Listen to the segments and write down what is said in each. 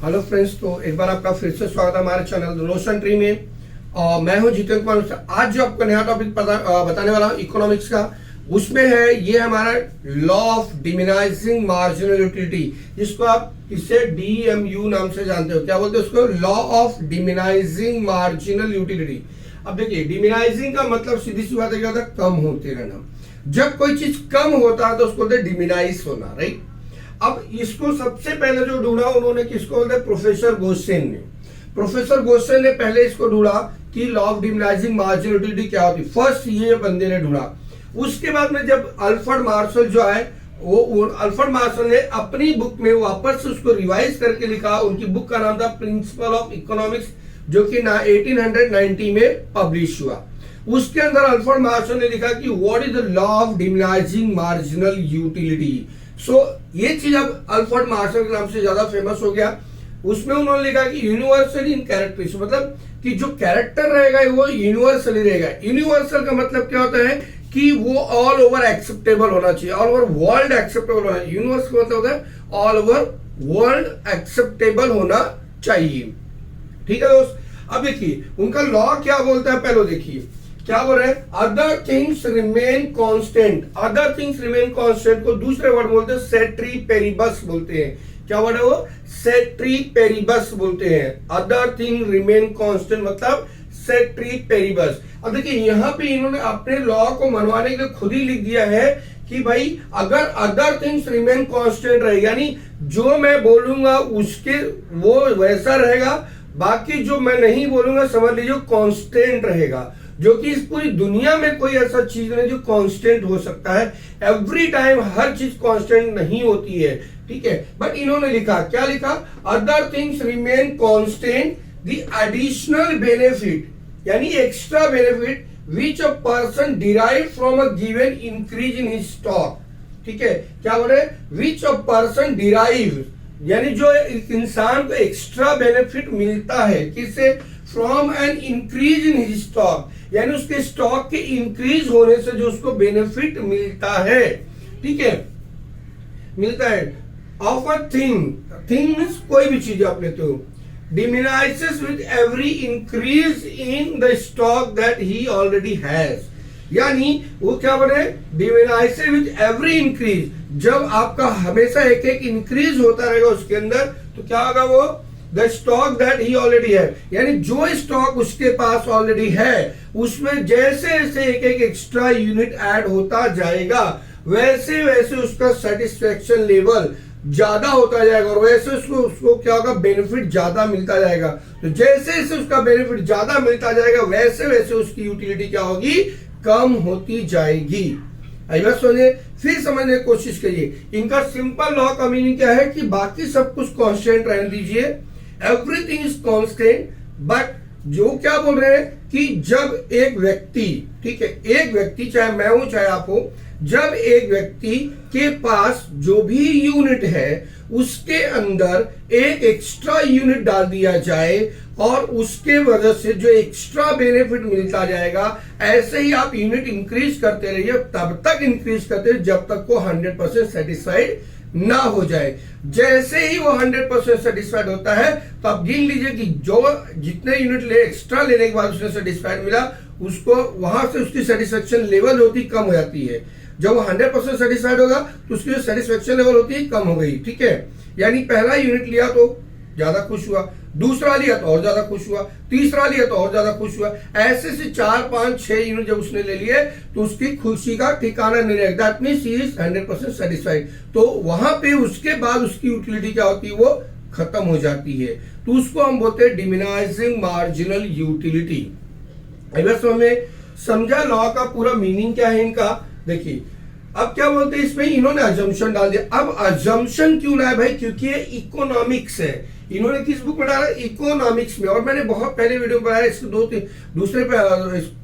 Hello friends, तो एक बार आपका फिर से स्वागत है हमारे चैनल रोशन ट्री में। और मैं हूं जितेंद्र कुमार। आज जो आपको नया टॉपिक बताने वाला हूं इकोनॉमिक्स का, उसमें है ये हमारा law of diminishing marginal utility, जिसको आप इससे DMU नाम से जानते हो। क्या बोलते हैं उसको? Law of diminishing marginal utility. अब देखिए, डिमिनाइजिंग का मतलब सीधी सी बात है, क्या होता है? कम होते रहना। जब कोई चीज कम होता है तो उसको बोलते हैं डिमिनाइज होना, राइट। अब इसको सबसे पहले जो ढूंढा उन्होंने किसको बोलते हैं? प्रोफेसर गोसेन ने। प्रोफेसर गोसेन ने पहले इसको ढूंढा कि law of diminishing marginal utility क्या होती है। फर्स्ट ये बंदे ने ढूंढा। उसके बाद में जब अल्फ्रेड मार्शल जो है, वो अल्फ्रेड मार्शल ने अपनी बुक में वापस से उसको रिवाइज करके लिखा। उनकी बुक का नाम था प्रिंसिपल ऑफ इकोनॉमिक्स, जो कि 1890 में पब्लिश हुआ। उसके अंदर अल्फ्रेड मार्शल ने लिखा कि what is the law of diminishing marginal utility. So ये चीज अब अल्फ्रेड मार्शल के नाम से ज्यादा फेमस हो गया। उसमें उन्होंने लिखा कि यूनिवर्सल इन कैरेक्टरिस्टिक्स, मतलब कि जो कैरेक्टर रहेगा वो यूनिवर्सल ही रहेगा। यूनिवर्सल का मतलब क्या होता है कि वो ऑल ओवर एक्सेप्टेबल होना चाहिए, ऑल ओवर वर्ल्ड एक्सेप्टेबल होना चाहिए। यूनिवर्सल का मतलब होता है ऑल ओवर वर्ल्ड एक्सेप्टेबल होना चाहिए। ठीक है दोस्त, अब देखिए उनका लॉ क्या बोलता है। पहले देखिए क्या बोल रहे हैं, other things remain constant. Other things remain constant को दूसरे वर्ड बोलते हैं सेट्री पेरिबस बोलते हैं। क्या वर्ड है वो? सेट्री पेरिबस बोलते हैं। अदर थिंग रिमेन कांस्टेंट मतलब सेट्री पेरिबस। अब देखिए यहाँ पे इन्होंने अपने लॉ को मनवाने के लिए खुद ही लिख दिया है कि भाई अगर अदर थिंग्स रिमेन कांस्टेंट रहे, यानी जो मैं बोलूंगा उसके वो वैसा रहेगा, बाकी जो मैं नहीं बोलूंगा समझ लीजिए कांस्टेंट रहेगा। जो कि इस पूरी दुनिया में कोई ऐसा चीज नहीं जो कांस्टेंट हो सकता है। एवरी टाइम हर चीज कांस्टेंट नहीं होती है, ठीक है। बट इन्होंने लिखा, क्या लिखा? Other things remain constant the additional benefit, यानी extra benefit which a person derive from a given increase in his stock. ठीक है, क्या बोले? विच अ पर्सन डिराइव, यानी जो इंसान को एक्स्ट्रा बेनिफिट मिलता है किससे? From an increase in his stock, यानी उसके स्टॉक के इंक्रीज होने से जो उसको बेनिफिट मिलता है, ठीक है, मिलता है। Of a thing, thing means कोई भी चीज आप लेते हो, diminishes with every increase in the stock that he already has, यानी वो क्या बोले? Diminishes with every increase. जब आपका हमेशा एक एक इंक्रीज होता रहेगा उसके अंदर, तो क्या होगा? वो the stock that he already है, यानी जो स्टॉक उसके पास ऑलरेडी है उसमें जैसे जैसे एक एक एक्स्ट्रा यूनिट ऐड होता जाएगा, वैसे वैसे उसका सेटिस्फेक्शन लेवल ज्यादा होता जाएगा, और वैसे उसको क्या होगा? बेनिफिट ज्यादा मिलता जाएगा। तो जैसे जैसे उसका बेनिफिट ज्यादा मिलता जाएगा, वैसे वैसे उसकी यूटिलिटी क्या होगी? कम होती जाएगी। आई बात समझे? फिर समझने की कोशिश करिए। इनका सिंपल लॉ का मीनिंग क्या है कि बाकी सब कुछ कांस्टेंट रहने दीजिए, एवरीथिंग इज कांस्टेंट। बट जो क्या बोल रहे हैं कि जब एक व्यक्ति, ठीक है, एक व्यक्ति, चाहे मैं हूं चाहे आप हो, जब एक व्यक्ति के पास जो भी यूनिट है उसके अंदर एक एक्स्ट्रा यूनिट डाल दिया जाए और उसके वजह से जो एक्स्ट्रा बेनिफिट मिलता जाएगा, ऐसे ही आप यूनिट इंक्रीज करते रहिए, तब तक इंक्रीज करते रहिए जब तक वो 100% सेटिस्फाइड ना हो जाए। जैसे ही वो 100% सेटिस्फाइड होता है तो आप गिन लीजिए कि जो जितने यूनिट एक्स्ट्रा लेने के बाद उसने सेटिस्फाइड मिला, उसको वहां से उसकी सेटिस्फेक्शन लेवल होती कम हो जाती है। जब वो 100% सेटिस्फाइड होगा तो उसकी जो सेटिस्फेक्शन लेवल होती है कम हो गई, ठीक है। यानी पहला यूनिट लिया तो ज्यादा खुश हुआ, दूसरा लिया तो और ज्यादा खुश हुआ, तीसरा लिया तो और ज्यादा खुश हुआ, ऐसे से 4, 5, 6 यूनिट जब उसने ले लिए तो उसकी खुशी का ठिकाना नहीं रहेगा। That means he is 100% satisfied. तो वहां पे उसके बाद उसकी यूटिलिटी क्या होती है? वो खत्म हो जाती है। तो उसको हम बोलते हैं डिमिनाइजिंग मार्जिनल यूटिलिटी। समझ में समझा लॉ का पूरा मीनिंग क्या है इनका? देखिए अब क्या बोलते हैं इसमें, इन्होंने अजम्पशन डाल दिया। अब अजम्पशन क्यों लाया भाई? क्योंकि ये इकोनॉमिक्स है। इन्होंने किस बुक में डाला? इकोनॉमिक्स में। और मैंने बहुत पहले वीडियो बनाया इसके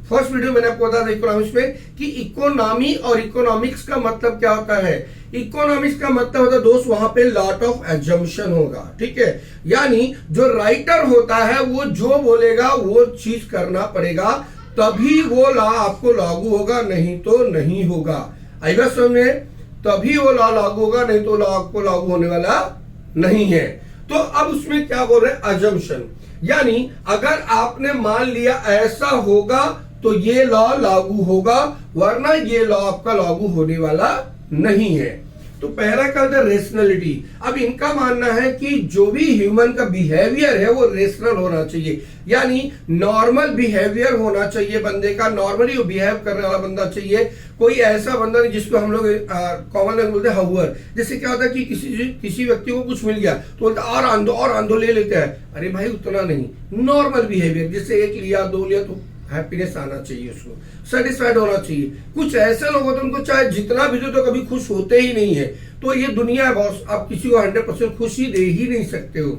फर्स्ट वीडियो मैंने आपको बताया था इकोनॉमिक्स में कि इकोनॉमी और इकोनॉमिक्स का मतलब क्या होता है। इकोनॉमिक्स का मतलब होता है दोस्त, वहां पे लॉट ऑफ एजम्पशन होगा, ठीक है। यानी जो राइटर होता है वो जो बोलेगा वो चीज करना पड़ेगा, तभी वो लॉ आपको लागू होगा, नहीं तो नहीं होगा। आई बात समझ में? तभी वो लॉ लागू होगा, नहीं तो लॉ आपको लागू होने वाला नहीं है। तो अब उसमें क्या बोल रहे हैं, अजम्पशन, यानी अगर आपने मान लिया ऐसा होगा तो ये लॉ लागू होगा, वरना ये लॉ आपका लागू होने वाला नहीं है। तो पहला क्या होता है, रेशनलिटी। अब इनका मानना है कि जो भी ह्यूमन का बिहेवियर है वो रेशनल होना चाहिए, यानी नॉर्मल बिहेवियर होना चाहिए बंदे का, नॉर्मली वो बिहेव करने वाला बंदा चाहिए। कोई ऐसा बंदा नहीं जिसको हम लोग कॉमन लैंग्वेज बोलते हैं हवर। जैसे क्या होता है कि किसी व्यक्ति को कुछ मिल गया तो बोलता और आंधो ले लेते हैं। अरे भाई उतना नहीं, नॉर्मल बिहेवियर, जैसे एक लिया दो लिया तो हैप्पीनेस आना चाहिए, उसको सेटिस्फाइड होना चाहिए। कुछ ऐसे लोग होते हैं उनको चाहे जितना भी दो तो कभी खुश होते ही नहीं है। तो ये दुनिया है बॉस, आप किसी को 100% खुशी दे ही नहीं सकते हो।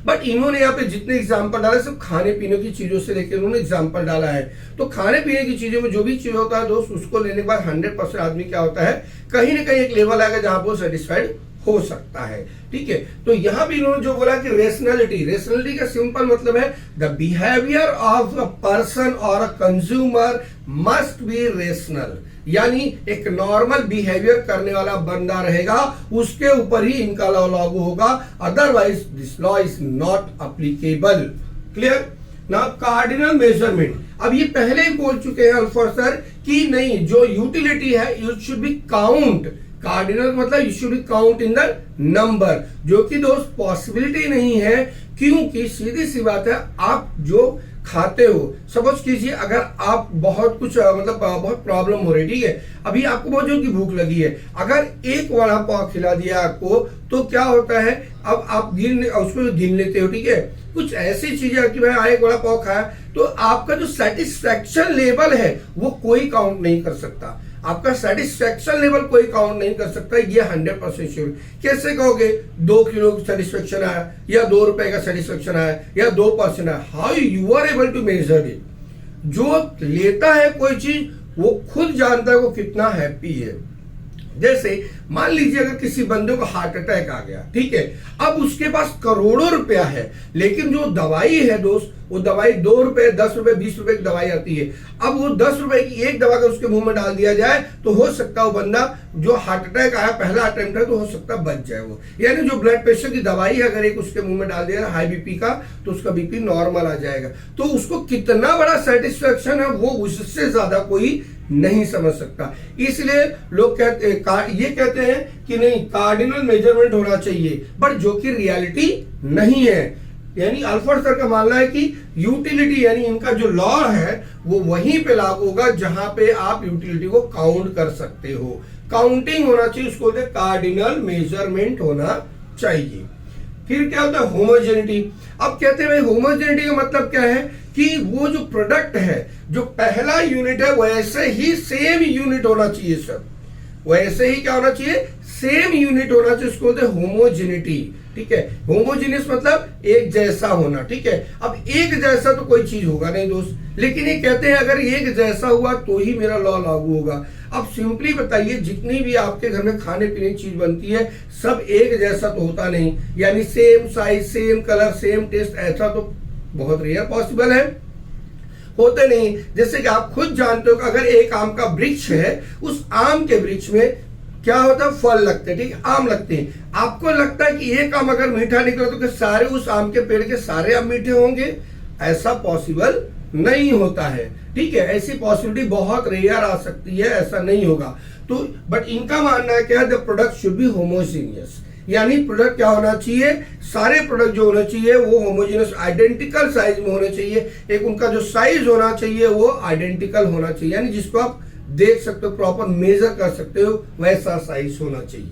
बट इन्होंने यहाँ पे जितने एग्जाम्पल डाले सब खाने पीने की चीजों से लेकर उन्होंने एग्जाम्पल डाला है। तो खाने पीने की चीजों में जो भी चीज होता है दोस्त, उसको लेने के बाद 100% आदमी क्या होता है, कहीं ना कहीं एक लेवल आएगा जहां पर सेटिस्फाइड हो सकता है। ठीक है, तो यहां भी इन्होंने जो बोला कि रेशनलिटी का सिंपल मतलब है the behaviour of a person और a consumer must be rational, यानी एक नॉर्मल बिहेवियर करने वाला बंदा रहेगा, उसके ऊपर ही इनका लॉ लागू होगा, otherwise this law is not applicable. Clear ना। कार्डिनल मेजरमेंट, अब ये पहले ही बोल चुके हैं अल्फा सर कि नहीं, जो यूटिलिटी है it should be count. Cardinal मतलब you should count in the number, जो कि दोस्त पॉसिबिलिटी नहीं है, क्योंकि सीधी सी बात है, आप जो खाते हो, सपोज कीजिए अगर आप बहुत कुछ मतलब बहुत प्रॉब्लम हो रही है, ठीक है, अभी आपको बहुत जोर की भूख लगी है, अगर एक वड़ा पाव खिला दिया आपको तो क्या होता है, अब आप उसको गिन लेते हो, ठीक है। कुछ ऐसी चीजें कि भाई एक वड़ा पाव खाया तो आपका जो सेटिस्फैक्शन लेवल है वो कोई काउंट नहीं कर सकता, आपका सेटिस्फैक्शन लेवल कोई काउंट नहीं कर सकता, ये 100% श्योर। कैसे कहोगे 2 किलो सेटिस्फैक्शन आया या 2 रुपए का सेटिस्फैक्शन आया या 2% आया, how you are able to measure it. जो लेता है कोई चीज वो खुद जानता है वो कितना हैप्पी है। जैसे मान लीजिए अगर किसी बंदे को हार्ट अटैक आ गया, ठीक है, अब उसके पास करोड़ों रुपया है, लेकिन जो दवाई है दोस्त, वो दवाई 2 रुपए 10 रुपए 20 रुपए की दवाई आती है। अब वो 10 रुपए की एक दवा अगर उसके मुंह में डाल दिया जाए तो हो सकता है वो बंदा जो हार्ट अटैक आया पहला अटेम्प्ट है तो हो सकता है बच जाए वो। यानी जो ब्लड प्रेशर की दवाई है अगर एक उसके मुंह में डाल दिया हाई बीपी का तो उसका बीपी नॉर्मल आ जाएगा। तो उसको कितना बड़ा सेटिस्फेक्शन है वो उससे ज्यादा कोई नहीं समझ सकता। इसलिए लोग कहते हैं कि नहीं कार्डिनल मेजरमेंट होना चाहिए, बट जो कि रियलिटी नहीं है। यानी अल्फर्ड सर का मानना है कि यूटिलिटी यानी इनका जो लॉ है वो वहीं पे लागू होगा जहां पे आप यूटिलिटी को काउंट कर सकते हो। काउंटिंग होना चाहिए, उसको बोलते हैं कार्डिनल मेजरमेंट होना चाहिए। फिर क्या होता है होमोजेनिटी। अब कहते हैं भाई होमोजेनिटी का मतलब क्या है कि वो जो प्रोडक्ट है जो पहला यूनिट है वैसे ही सेम यूनिट होना चाहिए सर, वैसे ही क्या होना चाहिए, सेम यूनिट होना चाहिए, उसको बोलते हैं होमोजेनिटी। ठीक है, होमोजीनियस मतलब एक जैसा होना। ठीक है, अब एक जैसा तो कोई चीज होगा नहीं दोस्त, लेकिन ये कहते हैं अगर एक जैसा हुआ तो ही मेरा लॉ लागू होगा। अब सिंपली बताइए जितनी भी आपके घर में खाने पीने की चीज बनती है सब एक जैसा तो होता नहीं, यानी same size same colour same taste, ऐसा तो बहुत रेयर पॉसिबल है, होते नहीं। जैसे कि आप खुद जानते हो कि अगर एक आम का वृक्ष है, उस आम के वृक्ष में क्या होता है, फल लगते हैं, ठीक है, आम लगते हैं। आपको लगता है कि एक आम अगर मीठा निकला तो क्या सारे उस आम के पेड़ के सारे आम मीठे होंगे? ऐसा पॉसिबल नहीं होता है। ठीक है, ऐसी पॉसिबिलिटी बहुत रेयर आ सकती है, ऐसा नहीं होगा। तो बट इनका मानना है क्या, the product should be homogeneous, यानी प्रोडक्ट क्या होना चाहिए, सारे प्रोडक्ट जो होना चाहिए वो होमोजेनियस आइडेंटिकल साइज में होने चाहिए। एक उनका जो साइज होना चाहिए वो आइडेंटिकल होना चाहिए, यानी जिसको आप देख सकते हो, प्रॉपर मेजर कर सकते हो, वैसा साइज होना चाहिए।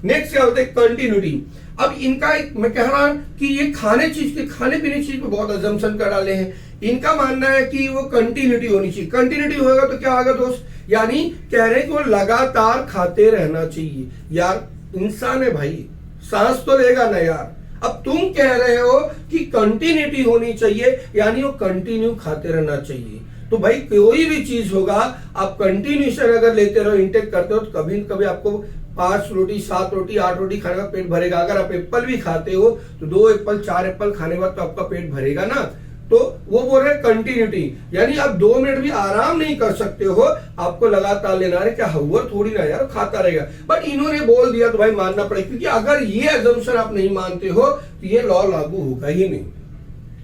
नेक्स्ट क्या होता है कंटिन्यूटी। अब इनका मैं कह रहा हूं कि ये खाने पीने चीज पे बहुत अजम्पशन कर डाले हैं। इनका मानना है कि वो कंटिन्यूटी होनी चाहिए। कंटिन्यूटी होगा तो क्या होगा दोस्त, यानी कह रहे हैं कि वो लगातार खाते रहना चाहिए। यार इंसान है भाई, सांस तो लेगा ना यार। अब तुम कह रहे हो कि कंटिन्यूटी होनी चाहिए, यानी वो कंटिन्यू खाते रहना चाहिए। तो भाई कोई भी चीज होगा आप कंटिन्यूशन अगर लेते रहो, इंटेक करते हो, तो कभी न कभी आपको 5 रोटी 7 रोटी 8 रोटी खाने का पेट भरेगा। अगर आप एप्पल भी खाते हो तो 2 एप्पल 4 एप्पल खाने के बाद तो आपका पेट भरेगा ना। तो वो बोल रहे कंटिन्यूटी, यानी आप 2 मिनट भी आराम नहीं कर सकते हो, आपको लगातार लेना है। क्या हवर थोड़ी ना यार, खाता रहेगा। बट इन्होंने बोल दिया तो भाई मानना पड़ेगा, क्योंकि अगर ये अजम्पशन आप नहीं मानते हो तो ये लॉ लागू होगा ही नहीं।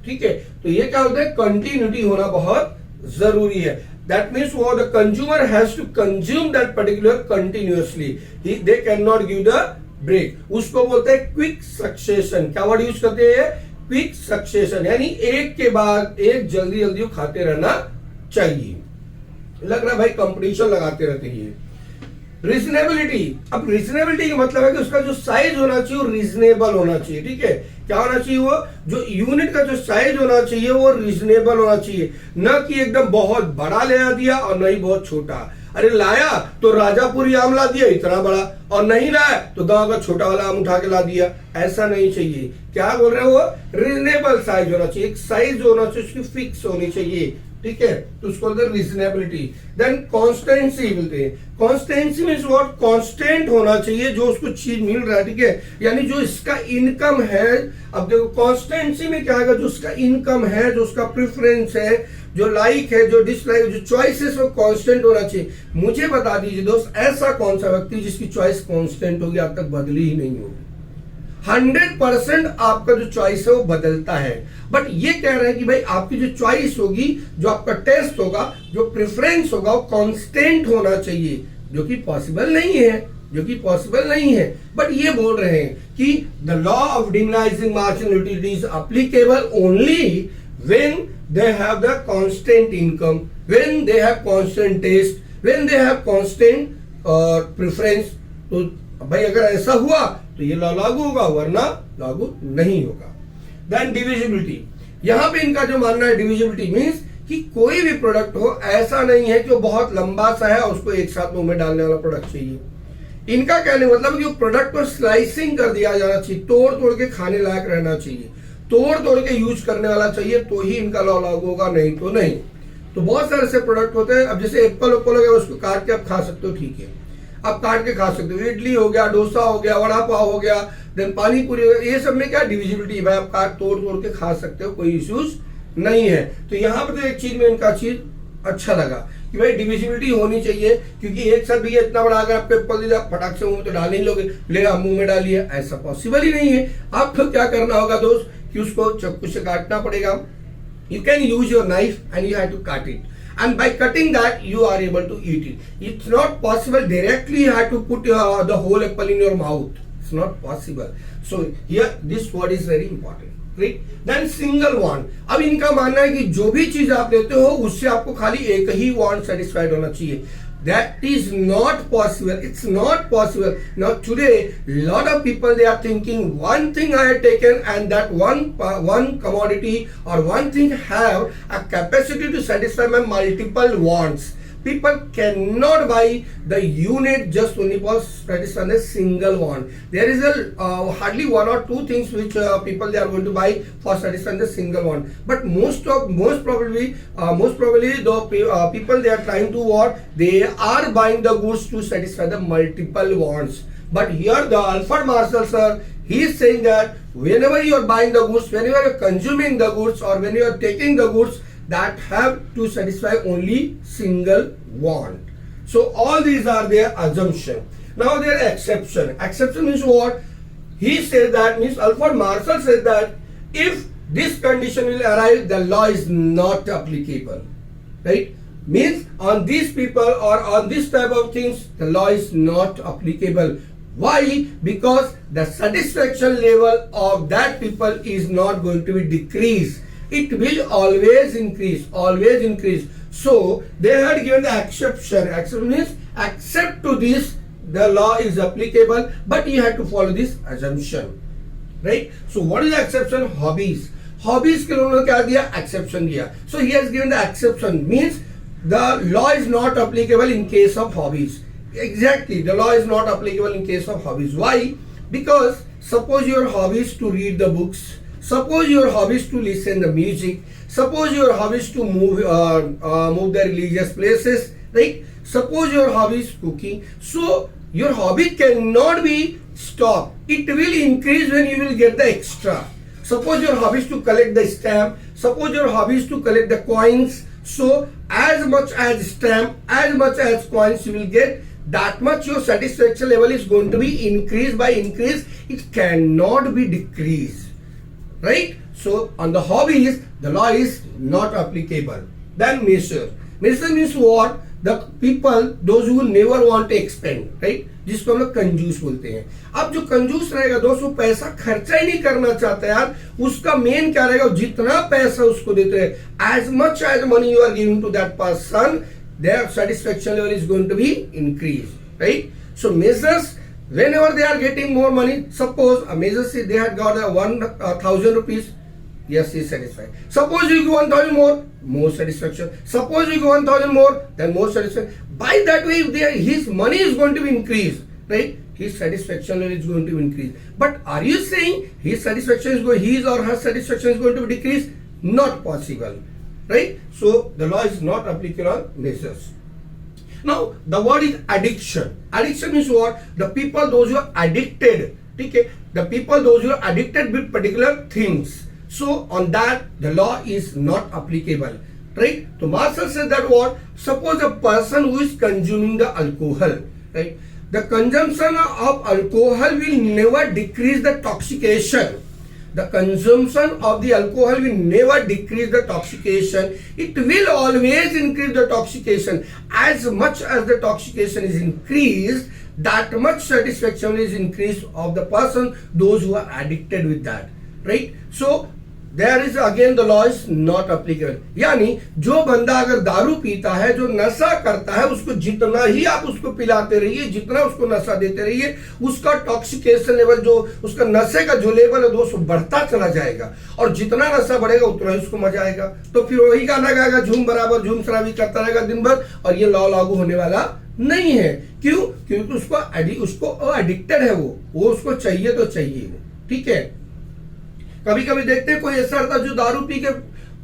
ठीक है, तो ये क्या होता है, कंटिन्यूटी होना बहुत जरूरी है। That means what the consumer has to consume that particular continuously. They cannot give the break. उसको बोलते हैं क्विक सक्सेशन। क्या वर्ड यूज करते हैं, क्विक सक्सेशन, यानी एक के बाद एक जल्दी जल्दी खाते रहना चाहिए। लग रहा है भाई कंपटीशन लगाते रहते हैं। रीजनेबिलिटी, अब रीजनेबिलिटी का मतलब है कि उसका जो साइज होना चाहिए वो रीजनेबल होना चाहिए। ठीक है, क्या होना चाहिए, वो जो यूनिट का जो साइज होना चाहिए वो रीजनेबल होना चाहिए, न कि एकदम बहुत बड़ा ले दिया और नहीं बहुत छोटा। अरे लाया तो राजापुरी आम ला दिया इतना बड़ा, और नहीं लाया तो गांव का छोटा वाला आम उठा के ला दिया, ऐसा नहीं चाहिए। क्या बोल रहे हैं, वो रीजनेबल साइज होना चाहिए, एक साइज होना चाहिए, उसकी फिक्स होनी चाहिए। ठीक है, तो उसको बोलते हैं रीजनेबिलिटी। देन कॉन्स्टेंसी बोलते हैं। कॉन्स्टेंसी मीन्स व्हाट, कांस्टेंट होना चाहिए जो उसको चीज मिल रहा है। ठीक है, यानी जो इसका इनकम है, अब देखो कॉन्स्टेंसी में क्या है, जो उसका इनकम है, जो उसका प्रेफरेंस है, जो लाइक है, जो डिसलाइक, जो चॉइस है, वो कांस्टेंट होना चाहिए। मुझे बता दीजिए दोस्त, ऐसा कौन सा व्यक्ति जिसकी चॉइस कांस्टेंट होगी, अब तक बदली ही नहीं होगी। 100% आपका जो चॉइस है वो बदलता है। बट ये कह रहे हैं कि भाई आपकी जो चॉइस होगी, जो आपका टेस्ट होगा, जो प्रेफरेंस होगा, वो कांस्टेंट होना चाहिए, जो कि पॉसिबल नहीं है, जो कि पॉसिबल नहीं है। बट ये बोल रहे हैं कि the law of diminishing marginal utility is applicable only when they have the constant income, when they have constant taste, when they have constant preference। तो भाई अगर ऐसा हुआ तो ये लॉ लागू होगा, वरना लागू नहीं होगा। देन डिविजिबिलिटी, यहां पे इनका जो मानना है, डिविजिबिलिटी मींस कि कोई भी प्रोडक्ट हो, ऐसा नहीं है कि वो बहुत लंबा सा है और उसको एक साथ मुंह में डालने वाला प्रोडक्ट चाहिए। इनका कहने मतलब कि प्रोडक्ट को स्लाइसिंग कर दिया जाना चाहिए, तोड़ तोड़ के खाने लायक रहना चाहिए, तोड़ तोड़ के यूज करने वाला चाहिए, तो ही इनका लॉ लागू होगा, नहीं तो नहीं। तो बहुत सारे ऐसे प्रोडक्ट होते हैं, अब जैसे एप्पल हो गया, उसको काट के आप खा सकते हो, ठीक है, आप काट के खा सकते हो। इडली हो गया, डोसा हो गया, वड़ा पाव हो गया, देन पानी पूरी हो गया, ये सब में क्या डिविजिबिलिटी, भाई आप काट तोड़ तोड़ के खा सकते हो, कोई इश्यूज नहीं है। तो यहाँ पर तो एक चीज में इनका चीज अच्छा लगा कि भाई डिविजिबिलिटी होनी चाहिए, क्योंकि एक साथ भी इतना बड़ा अगर आपको एप्पल दे दिया, फटाक से मुंह में तो डाल नहीं लोगे, ले आप मुंह में डालिए, ऐसा पॉसिबल ही नहीं है। आपको क्या करना होगा दोस्त, कि उसको चाकू से काटना पड़ेगा। You can use your knife and you have to cut it, and by cutting that you are able to eat it. It's not possible directly you have to put the whole apple in your mouth. It's not possible. So here this word is very important, right? Then single want. अब इनका मानना है कि जो भी चीज आप लेते हो उससे आपको खाली एक ही want satisfied होना चाहिए। That is not possible. It's not possible. Now today, lot of people, they are thinking one thing I have taken, and that one commodity or one thing have a capacity to satisfy my multiple wants. People cannot buy the unit just only for satisfying a single want. There is a hardly 1 or 2 things which people they are going to buy for satisfying the single want. But most probably the people they are trying to what, they are buying the goods to satisfy the multiple wants. But here the Alfred Marshall sir, he is saying that whenever you are buying the goods, whenever you are consuming the goods, or when you are taking the goods, that have to satisfy only single want. So all these are their assumption. Now their exception. Exception means what? He says that, means Alfred Marshall says that if this condition will arise, the law is not applicable. Right? Means on these people or on this type of things, the law is not applicable. Why? Because the satisfaction level of that people is not going to be decreased. It will always increase, always increase. So they had given the exception. Exception means except to this the law is applicable, but you have to follow this assumption, right? So what is the exception? Hobbies. Hobbies के लिए उन्होंने क्या दिया? Exception दिया. So he has given the exception, means the law is not applicable in case of hobbies. Exactly, the law is not applicable in case of hobbies. Why? Because suppose your hobby is to read the books. Suppose your hobby is to listen the music. Suppose your hobby is to move the religious places, right? Suppose your hobby is cooking. So your hobby cannot be stopped. It will increase when you will get the extra. Suppose your hobby is to collect the stamp. Suppose your hobby is to collect the coins. So as much as stamp, as much as coins you will get, that much your satisfaction level is going to be increased by increase. It cannot be decreased, right? So on the hobbies, the law is not applicable. Then measure. Measure means what? The people, those who never want to expend, right? जिसको हम लोग कंजूस बोलते हैं. अब जो कंजूस रहेगा दोस्त, वो पैसा खर्चा ही नहीं करना चाहता यार, उसका मेन क्या रहेगा, जितना पैसा उसको देते हैं, as much as money you are giving to that person, their satisfaction level is going to be increased, right? So measures, whenever they are getting more money, suppose a measure say they had got 1,000 rupees, yes, he is satisfied. Suppose you give 1,000 more satisfaction. Suppose you give 1,000 more, then more satisfaction. By that way, his money is going to be increased, right? His satisfaction level is going to increase. But are you saying his satisfaction is going, his or her satisfaction is going to be decreased? Not possible, right? So the law is not applicable on measures. Now the word is addiction. Addiction means what? The people, those who are addicted, okay? The people, those who are addicted with particular things. So on that, the law is not applicable, right? So Marshall says that what? Suppose a person who is consuming the alcohol, right? The consumption of alcohol will never decrease the toxication. The consumption of the alcohol will never decrease the toxication. It will always increase the toxication. As much as the toxication is increased, that much satisfaction is increased of the person, those who are addicted with that, right? So there is again the law is not applicable. यानी जो बंदा अगर दारू पीता है, जो नशा करता है, उसको जितना ही आप उसको पिलाते रहिए, जितना उसको नशा देते रहिए, उसका टॉक्सिकेशन लेवल, जो उसका नशे का जो लेवल है दोस्तों, बढ़ता चला जाएगा. और जितना नशा बढ़ेगा उतना ही उसको मजा आएगा. तो फिर वही गाना गाएगा, झूम बराबर झूम शराबी करता रहेगा दिन भर, और ये लॉ लागू होने वाला नहीं है. क्यों? क्योंकि उसको एडिक्टेड है, वो उसको चाहिए तो चाहिए वो, ठीक है. कभी कभी देखते हैं कोई ऐसा रहता जो दारू पी के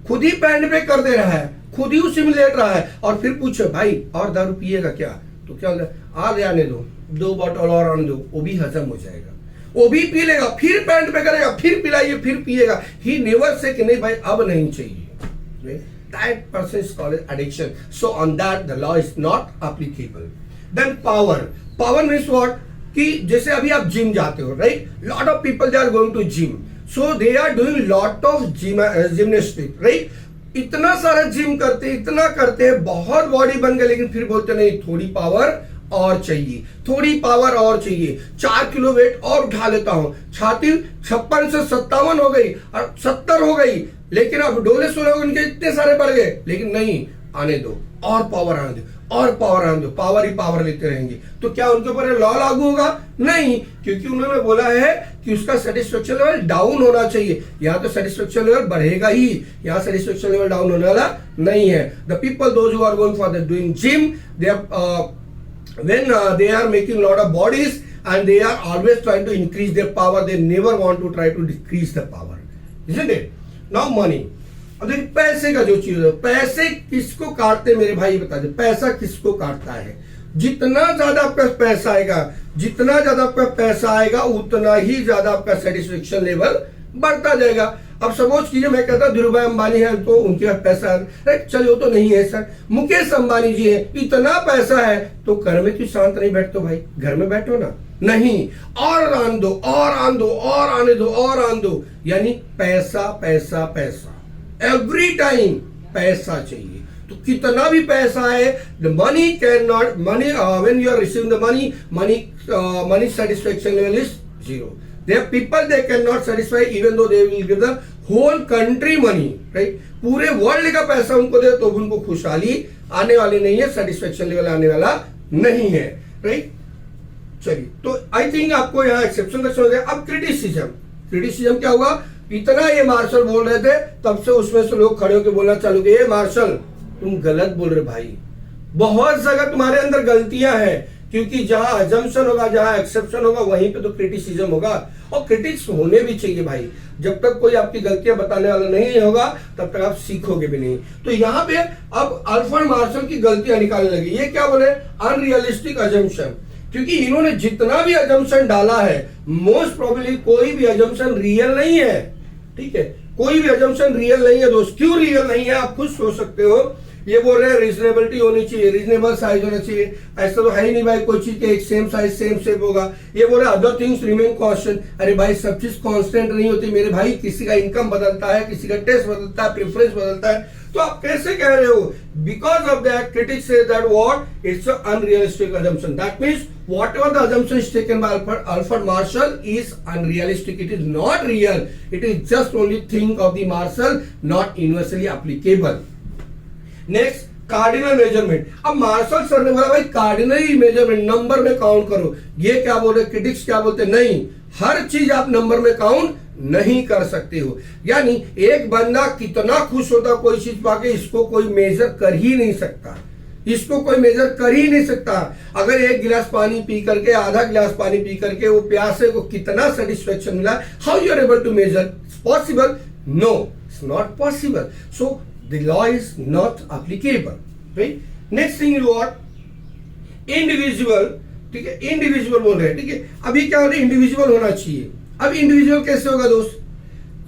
खुद ही पैंट पे कर दे रहा है, खुद ही उसी में लेट रहा है, और फिर पूछो भाई और दारू पिएगा क्या, तो क्या आज आने दो, 2 बोतल और आने दो, वो भी हजम हो जाएगा, वो भी पी लेगा, फिर पैंट पे करेगा, फिर पिलाइए, फिर पिएगा. ही नेवर से कि नहीं भाई अब नहीं चाहिए. That person is called addiction. So on that the law is not applicable. Then power. Power means what? कि जैसे अभी आप जिम जाते हो, right? Lot of people they are going to gym. So they are doing lot of gymnastic, right? इतना सारा gym करते हैं, इतना करते हैं, बहुत बॉडी बन गई, लेकिन फिर बोलते नहीं थोड़ी पावर और चाहिए, थोड़ी पावर और चाहिए, 4 किलो वेट और उठा लेता हूं, छाती 56 से 57 हो गई और 70 हो गई, लेकिन अब डोले सोले उनके इतने सारे बढ़ गए, लेकिन नहीं, आने दो और पावर आने दो और पावर आने दो, पावर ही पावर लेते रहेंगे. तो क्या उनके ऊपर लॉ लागू होगा? नहीं, क्योंकि उन्होंने बोला है कि उसका सेटिस्फेक्शन लेवल डाउन होना चाहिए. यहाँ तो सेटिस्फेक्शन लेवल बढ़ेगा ही, यहाँ सेटिस्फेक्शन लेवल डाउन होने वाला नहीं है. The people those who are going for the doing gym, they when they are making lot of bodies and they are always trying to increase their power, they never want to try to decrease the power, isn't it? Now money. अब देखिए पैसे का जो चीज है, पैसे किसको काटते मेरे भाई बता दे, पैसा किसको काटता है? जितना ज्यादा आपका पैसा आएगा, जितना ज्यादा आपका पैसा आएगा, उतना ही ज्यादा आपका सेटिस्फेक्शन लेवल बढ़ता जाएगा. अब सपोज कीजिए मैं कहता हूँ धीरूभाई अंबानी है तो उनके पास पैसा है, चलिए वो तो नहीं है सर, मुकेश अंबानी जी है, इतना पैसा है, तो घर में क्यों शांत नहीं बैठते भाई? घर में बैठो ना. नहीं, और आन दो और आन दो और आने दो और आन दो, यानी पैसा पैसा पैसा, एवरी टाइम पैसा चाहिए. तो कितना भी पैसा है, the money can not, money when you are receiving the money, money satisfaction level is 0. There are people they cannot satisfy even though they will give the whole country money, right? पूरे world का पैसा उनको दे तो उनको खुशहाली आने वाली नहीं है, सेटिस्फेक्शन लेवल आने वाला नहीं है, राइट? चलिए, तो आई थिंक आपको यहाँ एक्सेप्शन तक समझ गया. अब क्रिटिसिज्म. क्रिटिसिज्म क्या होगा? इतना ये मार्शल बोल रहे थे, तब से उसमें से लोग खड़े होकर बोलना चालू किए, ये मार्शल तुम गलत बोल रहे भाई, बहुत जगह तुम्हारे अंदर गलतियां हैं, क्योंकि जहां अजम्पशन होगा, जहां एक्सेप्शन होगा, वहीं पे तो क्रिटिसिज्म होगा. और क्रिटिक्स होने भी चाहिए भाई. जब तक कोई आपकी गलतियां बताने वाला नहीं होगा तब तक आप सीखोगे भी नहीं. तो यहाँ पे अब अल्फ्रेड मार्शल की गलतियां निकालने लगी. ये क्या बोले? Unrealistic assumption. क्योंकि इन्होंने जितना भी अजम्पशन डाला है, मोस्ट प्रोबेबली कोई भी अजम्पशन रियल नहीं है. ठीक है, कोई भी अजम्पशन रियल नहीं है दोस्त। क्यों रियल नहीं है आप खुद सोच सकते हो। ये बोल रहे हैं रीजनेबिलिटी होनी चाहिए, रीजनेबल साइज होना चाहिए, ऐसा तो है ही नहीं भाई कोई चीज के एक सेम साइज सेम शेप होगा। ये बोल रहे हैं अदर थिंग्स रिमेन कांस्टेंट। अरे भाई सब चीज कांस्टेंट नहीं होती मेरे भाई, किसी का इनकम बदलता है, किसी का टेस्ट बदलता है, प्रेफरेंस बदलता है। तो आप कैसे कह रहे हो? Because of that critics say that what it's unrealistic assumption. That means whatever the assumption is taken by Alfred Marshall is unrealistic. It is not real. It is just only thing of the Marshall, not universally applicable. Next cardinal measurement. अब marshal sir ने बोला भाई cardinal measurement number में count करो। ये क्या बोल रहे, क्रिटिक्स क्या बोलते, नहीं, हर चीज आप नंबर में काउंट नहीं कर सकते हो। यानी एक बंदा कितना खुश होता कोई चीज पाके, इसको कोई मेजर कर ही नहीं सकता, इसको कोई मेजर कर ही नहीं सकता। अगर एक गिलास पानी पी करके, आधा गिलास पानी पी करके वो प्यासे को कितना सेटिस्फेक्शन मिला, how you are able to measure? Possible? No, it's not possible. So the law is not applicable, right? next thing is what? individual, ठीक है, इंडिविजुअल बोल रहे हैं, ठीक है। अभी क्या हो रहा है, इंडिविजुअल होना चाहिए। अब इंडिविजुअल कैसे होगा दोस्त?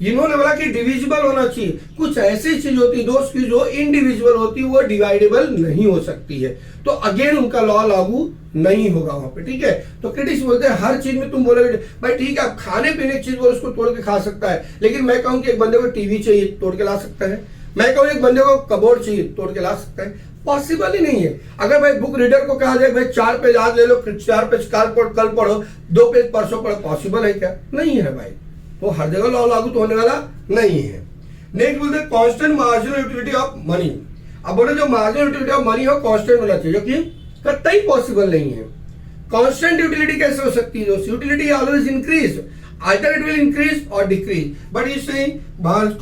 इन्होंने बोला कि डिविजिबल होना चाहिए। कुछ ऐसी चीज होती है दोस्त की जो इंडिविजुअल होती है वो डिवाइडेबल नहीं हो सकती है, तो अगेन उनका लॉ लागू नहीं होगा वहां पे, ठीक है। तो क्रिटिक्स बोलते हैं हर चीज में तुम बोलोगे भाई ठीक है, आप खाने पीने की चीज बोलो उसको तोड़ के खा सकता है, लेकिन मैं कहूं कि एक बंदे को टीवी चाहिए तोड़ के ला सकता है, मैं कहूं एक बंदे को कबोर्ड चाहिए तोड़ के ला सकता है? पॉसिबल ही नहीं है। अगर भाई बुक रीडर को कहा जाए भाई 4 पेज आज ले लो, 4 पेज कल पढ़ो, 2 पेज परसों पढ़ो, पॉसिबल है क्या? नहीं है भाई। तो हर जगह लॉ लागू तो होने वाला नहीं है। नेक्स्ट बोलते हैं constant marginal utility of money. अब बोले जो मार्जिनल यूटिलिटी ऑफ मनी हो कांस्टेंट होना चाहिए, जो कि कतई पॉसिबल नहीं है। कांस्टेंट यूटिलिटी कैसे हो सकती है दोस्तों? Utility always increase, either it will increase or decrease, but you say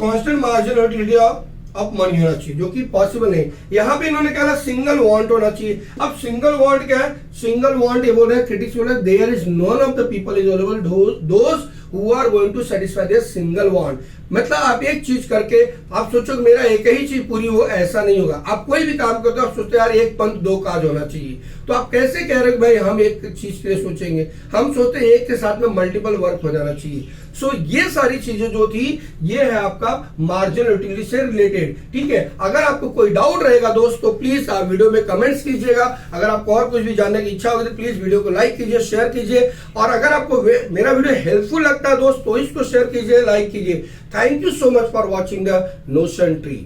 constant marginal utility of money होना चाहिए, जो कि पॉसिबल नहीं। यहाँ पे इन्होंने कहा सिंगल वांट होना चाहिए। अब सिंगल वांट क्या है? सिंगल वांट ये बोल रहे हैं क्रिटिक्स बोल रहे हैं there is none of the people is available those who are going to satisfy their single want. मतलब आप एक चीज करके आप सोचो कि मेरा एक ही चीज पूरी हो, ऐसा नहीं होगा। आप कोई भी काम करते हो आप सोचते हो यार एक पंथ दो काज होना चाहिए, तो आप कैसे कह रहे हो भाई हम एक चीज के लिए सोचेंगे? हम सोचते हैं एक के साथ में मल्टीपल वर्क हो जाना चाहिए। सो ये सारी चीजें जो थी ये है आपका मार्जिनल यूटिलिटी से रिलेटेड, ठीक है। अगर आपको कोई डाउट रहेगा दोस्त तो प्लीज आप वीडियो में कमेंट्स कीजिएगा। अगर आपको और कुछ भी जानने की इच्छा होगी तो प्लीज वीडियो को लाइक कीजिए, शेयर कीजिए, और अगर आपको मेरा वीडियो हेल्पफुल लगता है दोस्त तो इसको शेयर कीजिए, लाइक कीजिए। Thank you so much for watching the notion tree.